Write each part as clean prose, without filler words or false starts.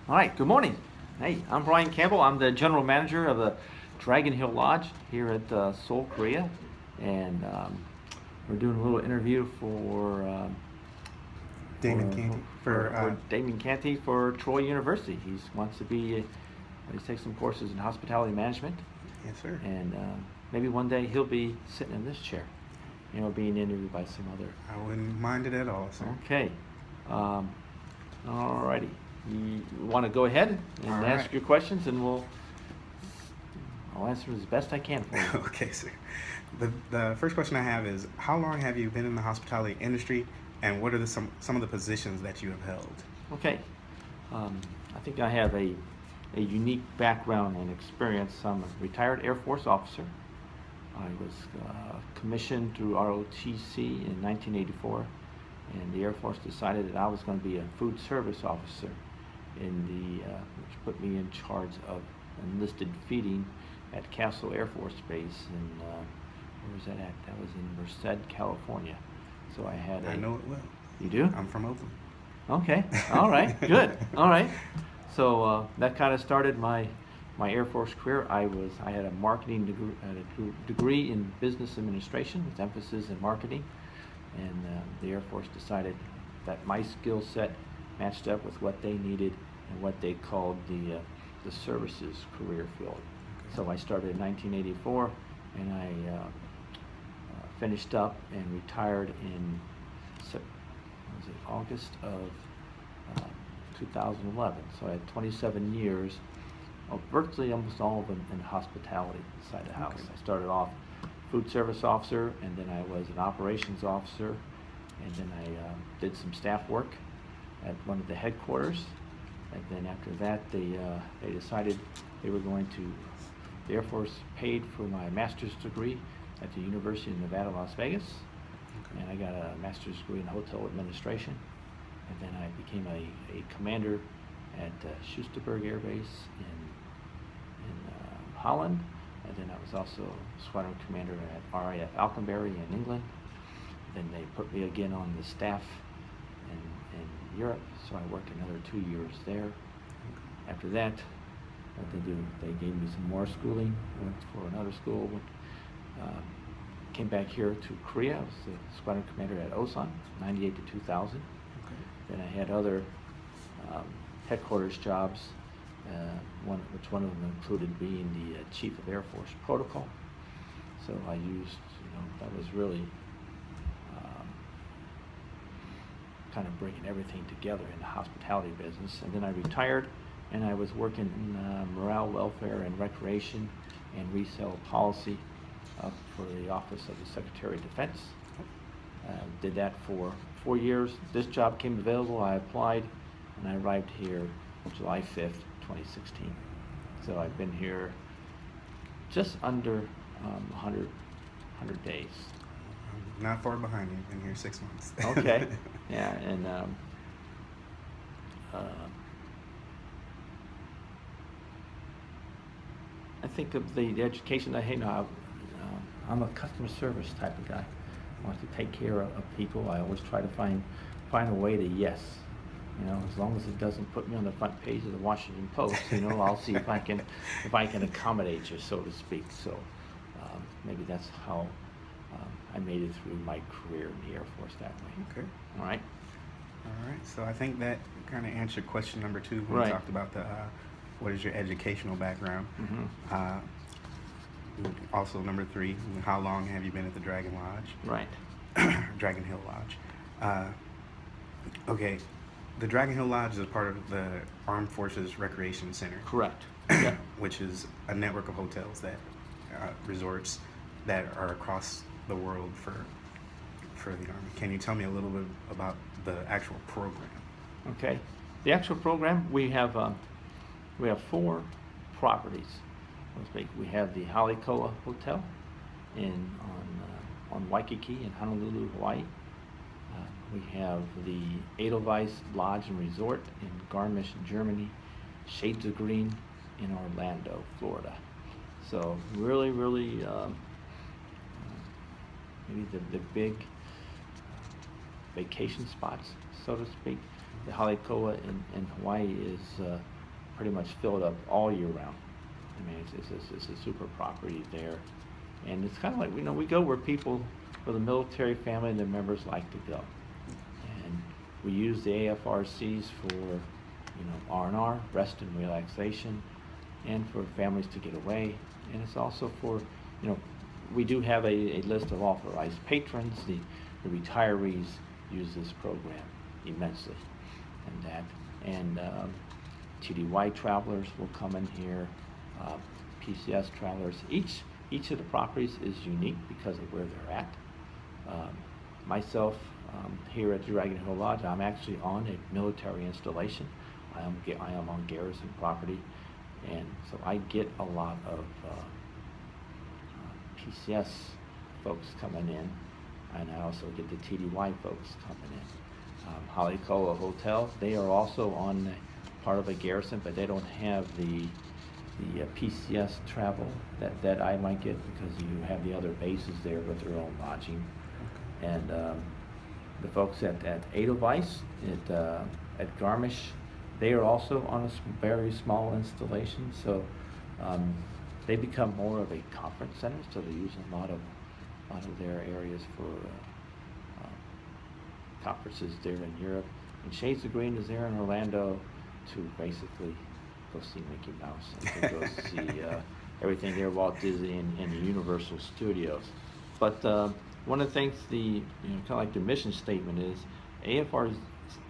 All right, good morning. Hey, I'm Brian Campbell. I'm the general manager of the Dragon Hill Lodge here at Seoul, Korea. And we're doing a little interview for Damon Canty for Damon Canty for Troy University. He wants to be, he's taking some courses in hospitality management. Yes, sir. And maybe one day he'll be sitting in this chair, being interviewed by some other. I wouldn't mind it at all, sir. Okay. All righty. You want to go ahead and ask your questions, and I'll answer as best I can for you. Okay, sir. The first question I have is, how long have you been in the hospitality industry, and what are some of the positions that you have held? Okay. I think I have a unique background and experience. I'm a retired Air Force officer. I was commissioned through ROTC in 1984, and the Air Force decided that I was going to be a food service officer, which put me in charge of enlisted feeding at Castle Air Force Base in where was that at? That was in Merced, California. So I had I know it well. You do? I'm from Oakland. Okay. All right. Good. All right. So that kind of started my Air Force career. I had a marketing degree in business administration with emphasis in marketing, and the Air Force decided that my skill set matched up with what they needed and what they called the services career field. Okay. So I started in 1984, and I finished up and retired in August of 2011. So I had 27 years, virtually almost all of them in the hospitality side of the house. Okay. I started off food service officer, and then I was an operations officer, and then I did some staff work at one of the headquarters. And then after that, they decided they were going to, the Air Force paid for my master's degree at the University of Nevada, Las Vegas. Okay. And I got a master's degree in hotel administration. And then I became a commander at Schusterberg Air Base in Holland. And then I was also squadron commander at RAF Alconbury in England. Then they put me again on the staff in Europe, so I worked another 2 years there. Okay. After that, what they gave me some more schooling. I went for another school. Came back here to Korea. I was the squadron commander at Osan, 98 to 2000. Okay. Then I had other headquarters jobs, which one of them included being the chief of Air Force protocol. So I used, that was really kind of bringing everything together in the hospitality business. And then I retired, and I was working in morale, welfare, and recreation and resale policy for the Office of the Secretary of Defense. Did that for 4 years. This job came available. I applied, and I arrived here July 5th, 2016. So I've been here just under 100 days. Not far behind you. Been here 6 months. Okay. Yeah, and I think of the education I had. I'm a customer service type of guy. I want to take care of people. I always try to find a way to yes. As long as it doesn't put me on the front page of the Washington Post, I'll see if I can accommodate you, so to speak. So maybe that's how I made it through my career in the Air Force that way. Okay. All right. All right. So I think that kind of answered question number 2 when Right. we talked about what is your educational background. Mm-hmm. Also, number 3, how long have you been at the Dragon Lodge? Right. Dragon Hill Lodge. Okay. The Dragon Hill Lodge is a part of the Armed Forces Recreation Center. Correct. Yep. Which is a network of hotels that resorts that are across the world for the Army. Can you tell me a little bit about the actual program? Okay. The actual program, we have 4 properties. Let's speak. We have the Halikoa Hotel on Waikiki in Honolulu, Hawaii. We have the Edelweiss Lodge and Resort in Garmisch, Germany. Shades of Green in Orlando, Florida. So really, maybe the big vacation spots, so to speak. The Halikoa in Hawaii is pretty much filled up all year round. I mean, it's a super property there. And it's kind of like, we go where the military family and their members like to go. And we use the AFRCs for, R&R, rest and relaxation, and for families to get away. And it's also for, we do have a list of authorized patrons. The retirees use this program immensely. And TDY travelers will come in here, PCS travelers. Each of the properties is unique because of where they're at. Myself, here at Dragon Hill Lodge, I'm actually on a military installation. I am on garrison property, and so I get a lot of PCS folks coming in, and I also get the TDY folks coming in. Halekoa Hotel, they are also on part of a garrison, but they don't have the PCS travel that I might get, because you have the other bases there with their own lodging. And the folks at Edelweiss, at Garmisch, they are also on a very small installation, so they become more of a conference center, so they're using a lot of their areas for conferences there in Europe. And Shades of Green is there in Orlando to basically go see Mickey Mouse and to go see everything there, Walt Disney and the Universal Studios. But one of the things, kind of like the mission statement is,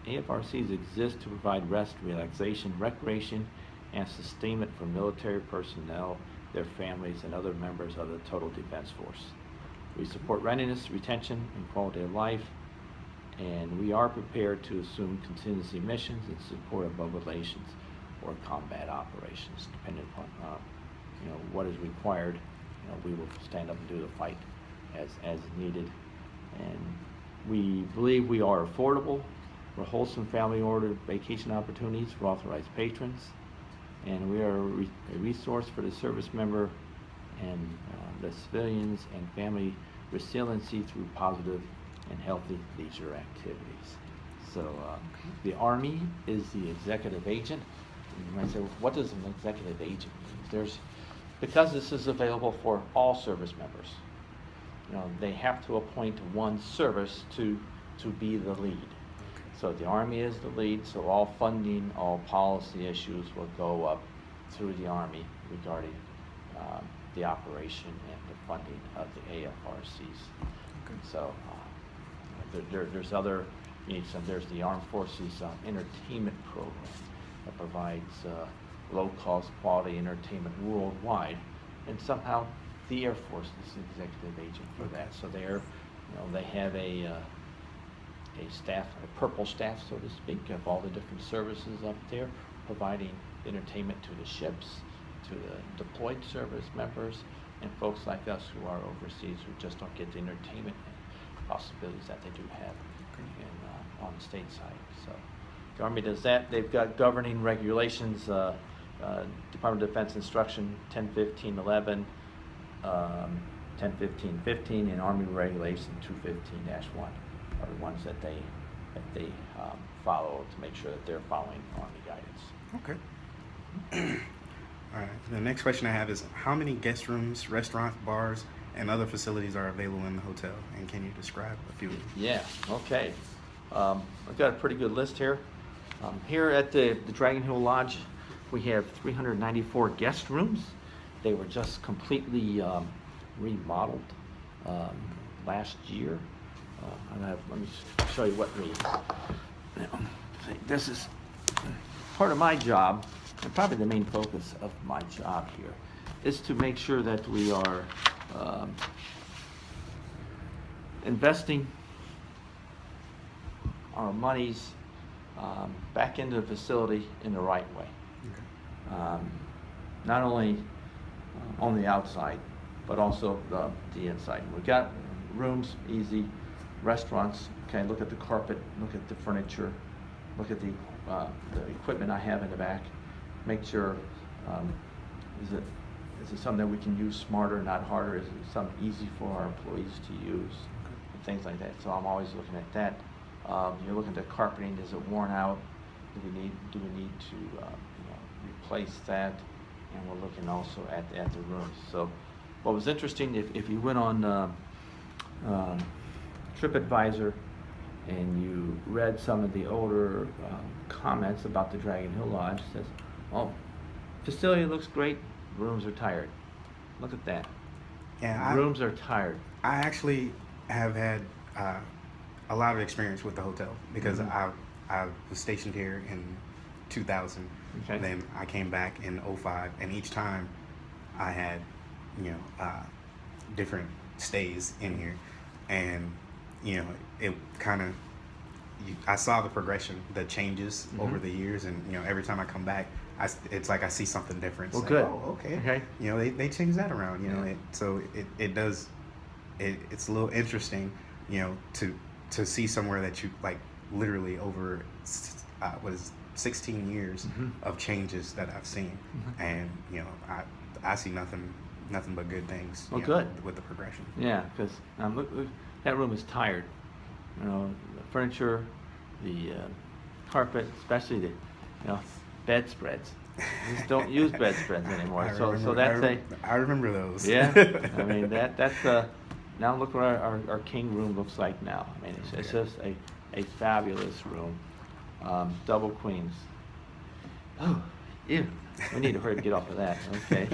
AFRCs exist to provide rest, relaxation, recreation, and sustainment for military personnel, their families, and other members of the Total Defense Force. We support readiness, retention, and quality of life, and we are prepared to assume contingency missions in support of mobilizations or combat operations, depending upon what is required. We will stand up and do the fight as needed. And we believe we are affordable. We're wholesome family-oriented vacation opportunities for authorized patrons, and we are a resource for the service member and the civilians and family resiliency through positive and healthy leisure activities. So the Army is the executive agent. And you might say, well, what does an executive agent mean? Because this is available for all service members, they have to appoint one service to be the lead. So the Army is the lead, so all funding, all policy issues will go up through the Army regarding the operation and the funding of the AFRCs. Okay. So there's other, there's the Armed Forces entertainment program that provides low-cost quality entertainment worldwide, and somehow the Air Force is the executive agent for that. So they have a staff, a purple staff, so to speak, of all the different services up there, providing entertainment to the ships, to the deployed service members, and folks like us who are overseas who just don't get the entertainment possibilities that they do have on the state side. So the Army does that. They've got governing regulations, Department of Defense Instruction 101511, 101515, and Army Regulation 215-1 are the ones that they follow to make sure that they're following Army guidance. Okay. All right. The next question I have is, how many guest rooms, restaurants, bars, and other facilities are available in the hotel? And can you describe a few of them? Yeah, okay. I've got a pretty good list here. Here at the Dragon Hill Lodge, we have 394 guest rooms. They were just completely remodeled last year. Let me show you what this is part of my job, and probably the main focus of my job here, is to make sure that we are investing our monies back into the facility in the right way. Okay. Not only on the outside, but also the inside. We've got rooms, easy. Restaurants, okay, look at the carpet, look at the furniture, look at the equipment I have in the back. Make sure, is it something that we can use smarter, not harder? Is it something easy for our employees to use? And things like that. So I'm always looking at that. You're looking at the carpeting. Is it worn out? do we need to replace that? And we're looking also at the rooms. So what was interesting, if you went on TripAdvisor and you read some of the older comments about the Dragon Hill Lodge, it says, oh, facility looks great, rooms are tired. Look at that. Yeah, Rooms are tired. I actually have had a lot of experience with the hotel because I was stationed here in 2000. Okay. Then I came back in 05, and each time I had, different stays in here, and it kind of, I saw the progression, the changes over the years, and every time I come back, it's like I see something different. Well, It's good. like, oh, okay. Okay. They changed that around. Yeah. So it does. It's a little interesting, to see somewhere that you like literally over what is 16 years of changes that I've seen, and I see nothing but good things. Well, good. With the progression. Yeah, because look, that room is tired. The furniture, the carpet, especially the bedspreads. You just don't use bedspreads anymore. I remember those. Yeah. I mean that's now look what our king room looks like now. I mean it's just a fabulous room. Double queens. Oh, ew. We need to hurry to get off of that. Okay.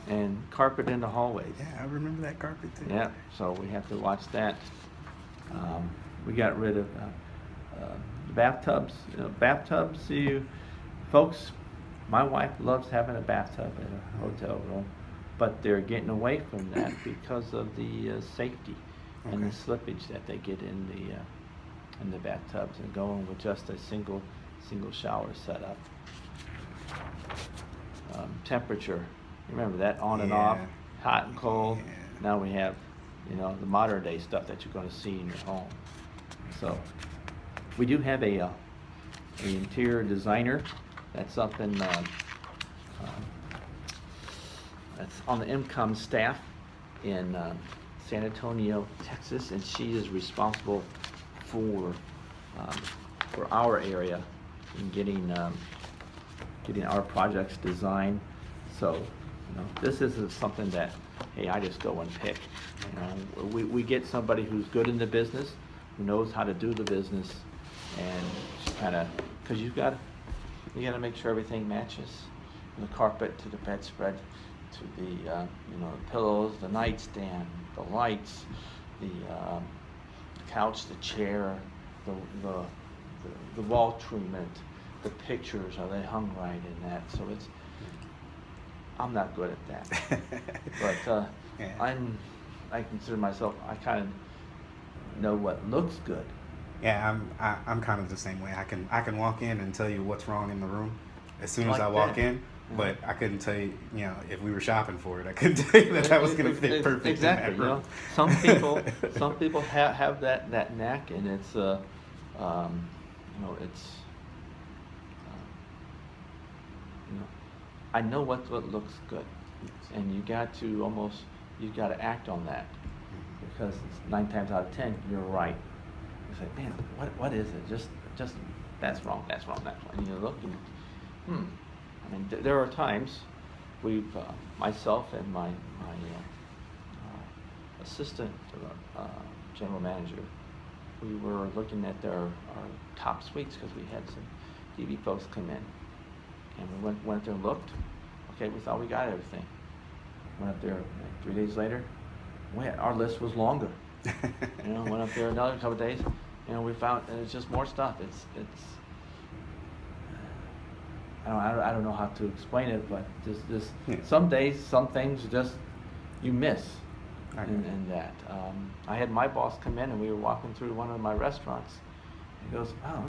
And carpet in the hallways. Yeah, I remember that carpet too. Yeah, so we have to watch that. We got rid of the bathtubs. Bathtubs, folks, my wife loves having a bathtub in a hotel room, but they're getting away from that because of the safety and the slippage that they get in the bathtubs, and going with just a single shower setup. Temperature. Remember that on and off, hot and cold. Yeah. Now we have, the modern day stuff that you're going to see in your home. So we do have a interior designer. That's something that's on the MCOM staff in San Antonio, Texas, and she is responsible for our area in getting our projects designed. So this isn't something that, hey, I just go and pick. We get somebody who's good in the business, who knows how to do the business, and kind of, because you got to make sure everything matches, from the carpet to the bedspread, to the pillows, the nightstand, the lights, the couch, the chair, the wall treatment, the pictures, are they hung right in that? So I'm not good at that, but I consider myself, I kind of know what looks good. Yeah, I'm kind of the same way. I can walk in and tell you what's wrong in the room as soon as I walk in, but I couldn't tell you, if we were shopping for it, I couldn't tell you that was going to fit perfect. Exactly. In that room. Some people have that knack, and it's I know what looks good, and you got to act on that, because 9 times out of 10 you're right. You say, man, what is it? Just that's wrong. And you look and I mean, there are times we've myself and my assistant general manager, we were looking at our top suites because we had some TV folks come in. And we went there and looked. Okay, we thought we got everything. Went up there 3 days later. Our list was longer. Went up there another couple of days. We found, and it's just more stuff. It's. I don't know how to explain it, but just some days, some things just you miss. In that. I had my boss come in, and we were walking through one of my restaurants. He goes, "Wow,